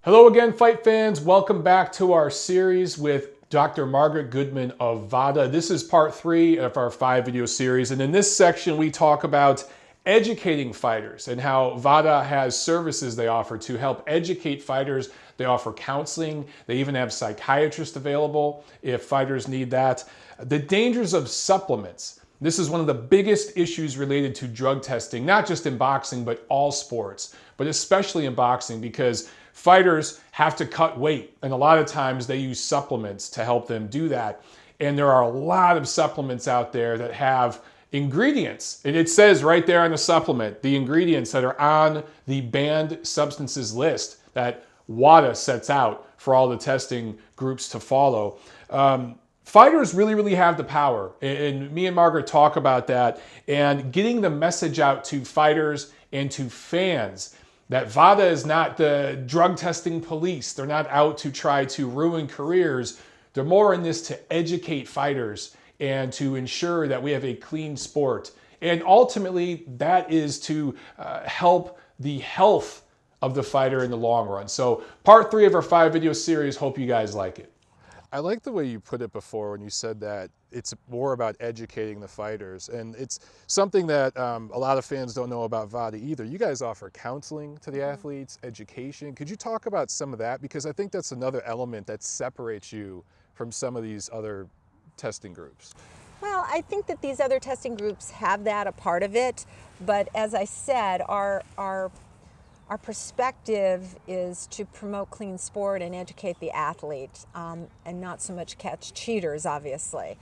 Hello again, fight fans. Welcome back to our series with Dr. Margaret Goodman of VADA. This is part 3 of our 5-video series. And in this section, we talk about educating fighters and how VADA has services they offer to help educate fighters. They offer counseling. They even have psychiatrists available if fighters need that. The dangers of supplements. This is one of the biggest issues related to drug testing, not just in boxing, but all sports, but especially in boxing, because fighters have to cut weight, and a lot of times they use supplements to help them do that. And there are a lot of supplements out there that have ingredients, and it says right there on the supplement, the ingredients that are on the banned substances list that WADA sets out for all the testing groups to follow. Fighters really have the power, and me and Margaret talk about that, and getting the message out to fighters and to fans that VADA is not the drug testing police. They're not out to try to ruin careers. They're more in this to educate fighters and to ensure that we have a clean sport. And ultimately, that is to help the health of the fighter in the long run. So part 3 of our 5-video series. Hope you guys like it. I like the way you put it before when you said that it's more about educating the fighters, and it's something that a lot of fans don't know about VADA either. You guys offer counseling to the athletes, education. Could you talk about some of that? Because I think that's another element that separates you from some of these other testing groups. Well, I think that these other testing groups have that a part of it, but as I said, our perspective is to promote clean sport and educate the athlete, and not so much catch cheaters, obviously.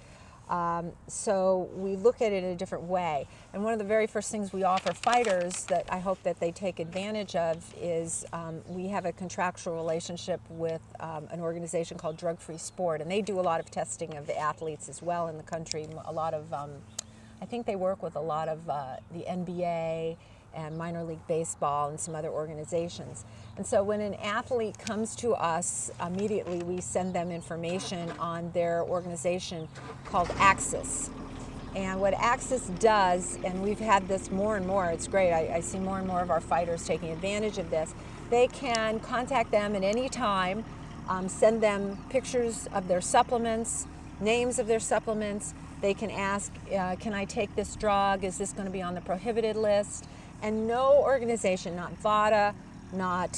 So we look at it in a different way. And one of the very first things we offer fighters that I hope that they take advantage of is we have a contractual relationship with an organization called Drug Free Sport, and they do a lot of testing of the athletes as well in the country. A lot of, I think they work with a lot of the NBA and minor league baseball and some other organizations. And so when an athlete comes to us, immediately we send them information on their organization called Axis. And what Axis does, and we've had this more and more, it's great, I see more and more of our fighters taking advantage of this, they can contact them at any time, send them pictures of their supplements, names of their supplements. They can ask, can I take this drug? Is this going to be on the prohibited list? And no organization, not VADA, not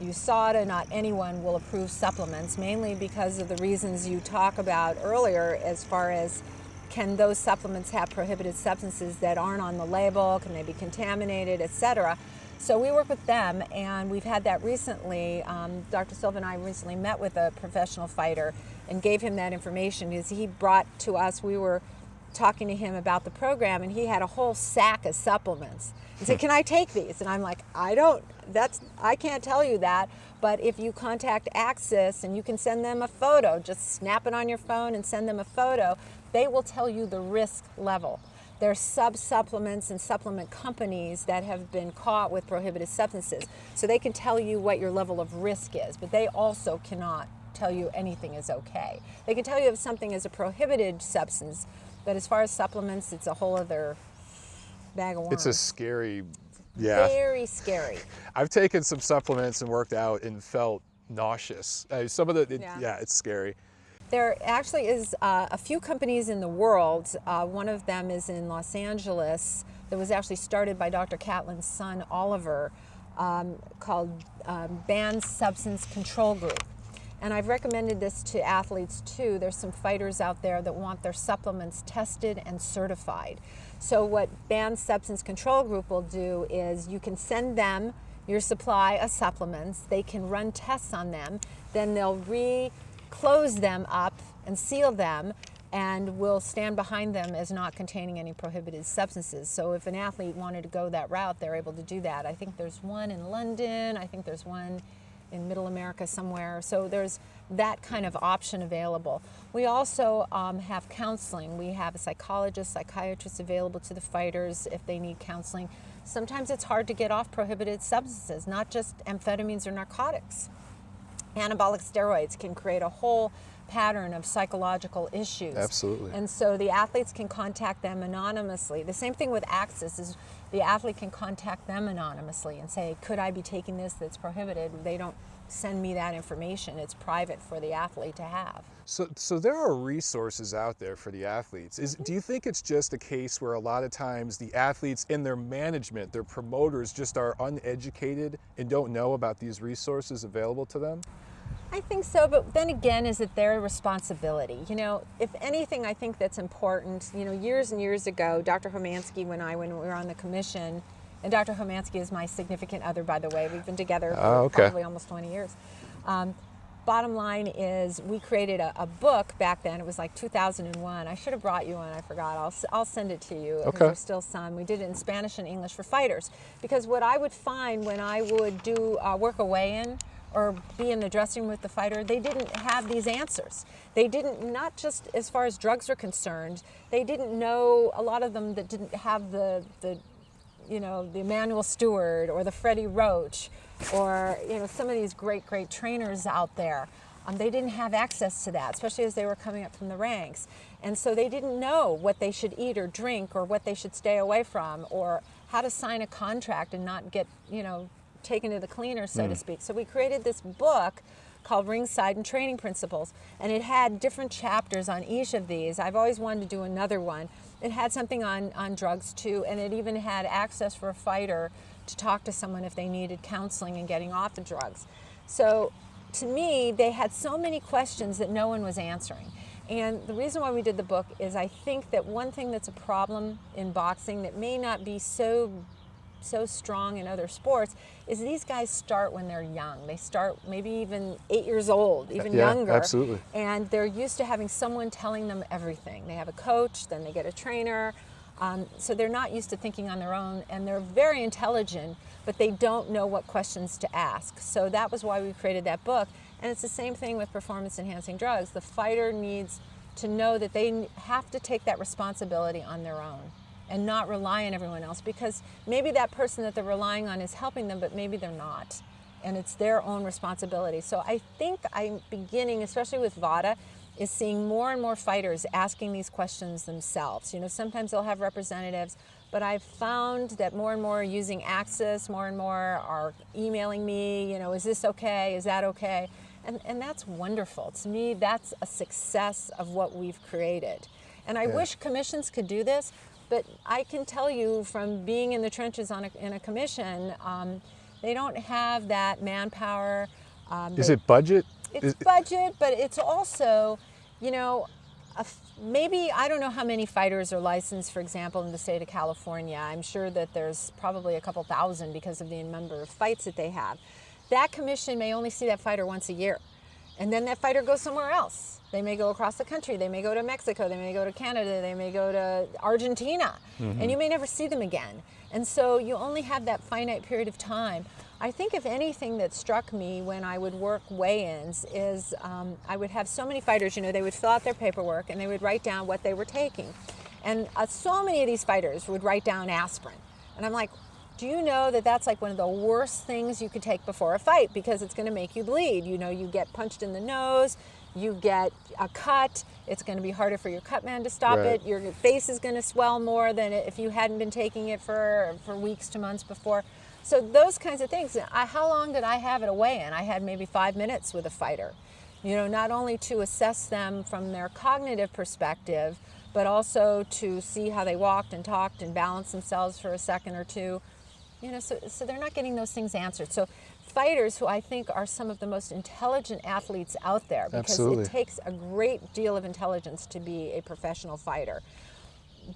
USADA, not anyone will approve supplements, mainly because of the reasons you talk about earlier as far as can those supplements have prohibited substances that aren't on the label, can they be contaminated, etc. So we work with them, and we've had that recently. Dr. Silva and I recently met with a professional fighter and gave him that information because he brought to us, we were talking to him about the program, and he had a whole sack of supplements. He said, can I take these? And I'm like, I can't tell you that, but if you contact Axis and you can send them a photo, just snap it on your phone and send them a photo, they will tell you the risk level. There's sub-supplements and supplement companies that have been caught with prohibited substances, so they can tell you what your level of risk is, but they also cannot tell you anything is okay. They can tell you if something is a prohibited substance, but as far as supplements, it's a whole other bag of worms. It's a scary, yeah. Very scary. I've taken some supplements and worked out and felt nauseous. Some of the, yeah, it's scary. There actually is a few companies in the world. One of them is in Los Angeles that was actually started by Dr. Catlin's son, Oliver, called Banned Substance Control Group. And I've recommended this to athletes too. There's some fighters out there that want their supplements tested and certified. So what Banned Substance Control Group will do is you can send them your supply of supplements. They can run tests on them. Then they'll close them up and seal them, and will stand behind them as not containing any prohibited substances. So if an athlete wanted to go that route, they're able to do that. I think there's one in London. I think there's one in Middle America somewhere. So there's that kind of option available. We also have counseling. We have a psychologist, psychiatrist available to the fighters if they need counseling. Sometimes it's hard to get off prohibited substances, not just amphetamines or narcotics. Anabolic steroids can create a whole pattern of psychological issues. Absolutely. And so the athletes can contact them anonymously. The same thing with Axis is the athlete can contact them anonymously and say, could I be taking this that's prohibited? They don't send me that information. It's private for the athlete to have. So there are resources out there for the athletes. Do you think it's just a case where a lot of times the athletes and their management, their promoters, just are uneducated and don't know about these resources available to them? I think so, but then again, is it their responsibility? You know, if anything, I think that's important. You know, years and years ago, Dr. Homansky, when we were on the commission, and Dr. Homansky is my significant other, by the way. We've been together for probably almost 20 years. Bottom line is, we created a book back then. It was like 2001. I should have brought you one. I forgot. I'll send it to you. Okay. There's still some. We did it in Spanish and English for fighters, because what I would find when I would do work a weigh-in or be in the dressing room with the fighter, they didn't have these answers. They didn't, not just as far as drugs are concerned, they didn't know, a lot of them that didn't have the you know, the Emmanuel Stewart or the Freddie Roach, or, you know, some of these great trainers out there. They didn't have access to that, especially as they were coming up from the ranks. And so they didn't know what they should eat or drink, or what they should stay away from, or how to sign a contract and not get, you know, taken to the cleaners, so to speak. So we created this book called Ringside and Training Principles, and it had different chapters on each of these. I've always wanted to do another one. It had something on drugs too, and it even had access for a fighter to talk to someone if they needed counseling and getting off the drugs. So to me, they had so many questions that no one was answering. And the reason why we did the book is, I think that one thing that's a problem in boxing that may not be so strong in other sports is these guys start when they're young. They start maybe even 8 years old, even younger. Absolutely. And they're used to having someone telling them everything. They have a coach, then they get a trainer. So they're not used to thinking on their own, and they're very intelligent, but they don't know what questions to ask. So that was why we created that book. And it's the same thing with performance-enhancing drugs. The fighter needs to know that they have to take that responsibility on their own and not rely on everyone else, because maybe that person that they're relying on is helping them, but maybe they're not. And it's their own responsibility. So I think I'm beginning, especially with VADA, is seeing more and more fighters asking these questions themselves. You know, sometimes they'll have representatives, but I've found that more and more are using Access, more and more are emailing me, you know, is this okay, is that okay? And that's wonderful. To me, that's a success of what we've created. And I wish commissions could do this, but I can tell you from being in the trenches in a commission, they don't have that manpower. Is it budget? It's budget, but it's also, you know, maybe, I don't know how many fighters are licensed, for example, in the state of California. I'm sure that there's probably a couple thousand because of the number of fights that they have. That commission may only see that fighter once a year, and then that fighter goes somewhere else. They may go across the country, they may go to Mexico, they may go to Canada, they may go to Argentina, and you may never see them again. And so you only have that finite period of time. I think if anything that struck me when I would work weigh-ins is I would have so many fighters, you know, they would fill out their paperwork and they would write down what they were taking. And so many of these fighters would write down aspirin. And I'm like, do you know that that's like one of the worst things you could take before a fight, because it's going to make you bleed. You know, you get punched in the nose, you get a cut, it's going to be harder for your cut man to stop it, your face is going to swell more than if you hadn't been taking it for weeks to months before. So those kinds of things. How long did I have at a weigh-in? I had maybe 5 minutes with a fighter. You know, not only to assess them from their cognitive perspective, but also to see how they walked and talked and balanced themselves for a second or two. You know, so they're not getting those things answered. So fighters, who I think are some of the most intelligent athletes out there, because it takes a great deal of intelligence to be a professional fighter,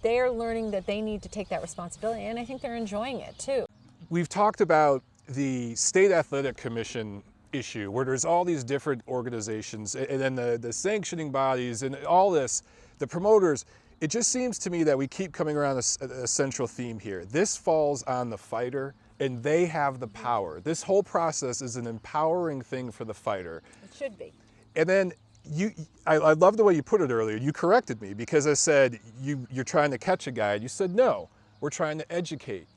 they're learning that they need to take that responsibility, and I think they're enjoying it too. We've talked about the State Athletic Commission issue, where there's all these different organizations, and then the sanctioning bodies and all this, the promoters. It just seems to me that we keep coming around a central theme here. This falls on the fighter, and they have the power. This whole process is an empowering thing for the fighter. It should be. And then I love the way you put it earlier. You corrected me, because I said, you're trying to catch a guy, and you said, no, we're trying to educate.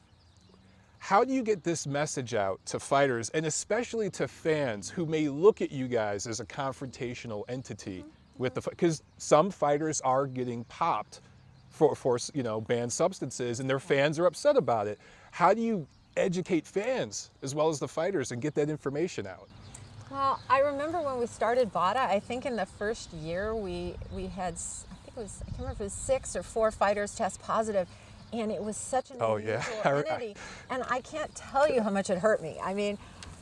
How do you get this message out to fighters, and especially to fans who may look at you guys as a confrontational entity? Because some fighters are getting popped for you know, banned substances, and their fans are upset about it. How do you educate fans as well as the fighters and get that information out? Well, I remember when we started VADA, I think in the first year we had, I think it was, I can't remember if it was 6 or 4 fighters test positive, and it was such an unusual entity. And I can't tell you how much it hurt me. I mean,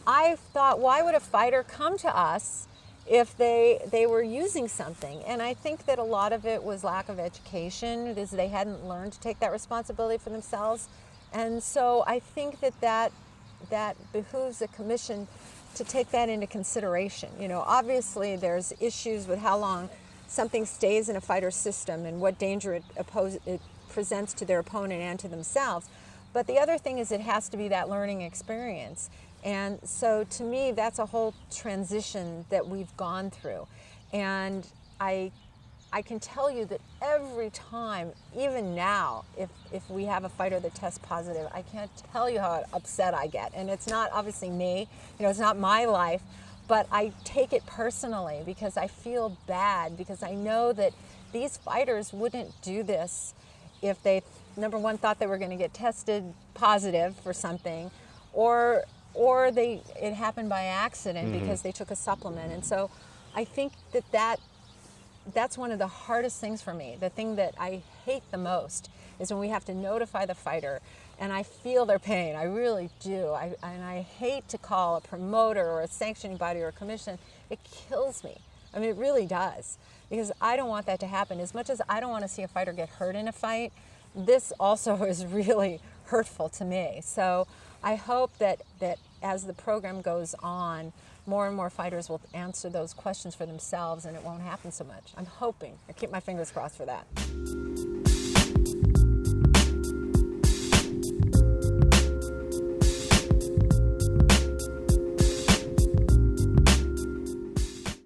I thought, why would a fighter come to us if they were using something? And I think that a lot of it was lack of education, because they hadn't learned to take that responsibility for themselves. And so I think that behooves the commission to take that into consideration. You know, obviously there's issues with how long something stays in a fighter's system and what danger it presents to their opponent and to themselves. But the other thing is it has to be that learning experience. And so to me, that's a whole transition that we've gone through. And I can tell you that every time, even now, if we have a fighter that tests positive, I can't tell you how upset I get. And it's not obviously me, you know, it's not my life, but I take it personally because I feel bad, because I know that these fighters wouldn't do this if they, number one, thought they were going to get tested positive for something, or it happened by accident because they took a supplement. And so I think that's one of the hardest things for me. The thing that I hate the most is when we have to notify the fighter, and I feel their pain. I really do. And I hate to call a promoter or a sanctioning body or a commission. It kills me. I mean, it really does, because I don't want that to happen. As much as I don't want to see a fighter get hurt in a fight, this also is really hurtful to me. So I hope that as the program goes on, more and more fighters will answer those questions for themselves, and it won't happen so much. I'm hoping. I keep my fingers crossed for that.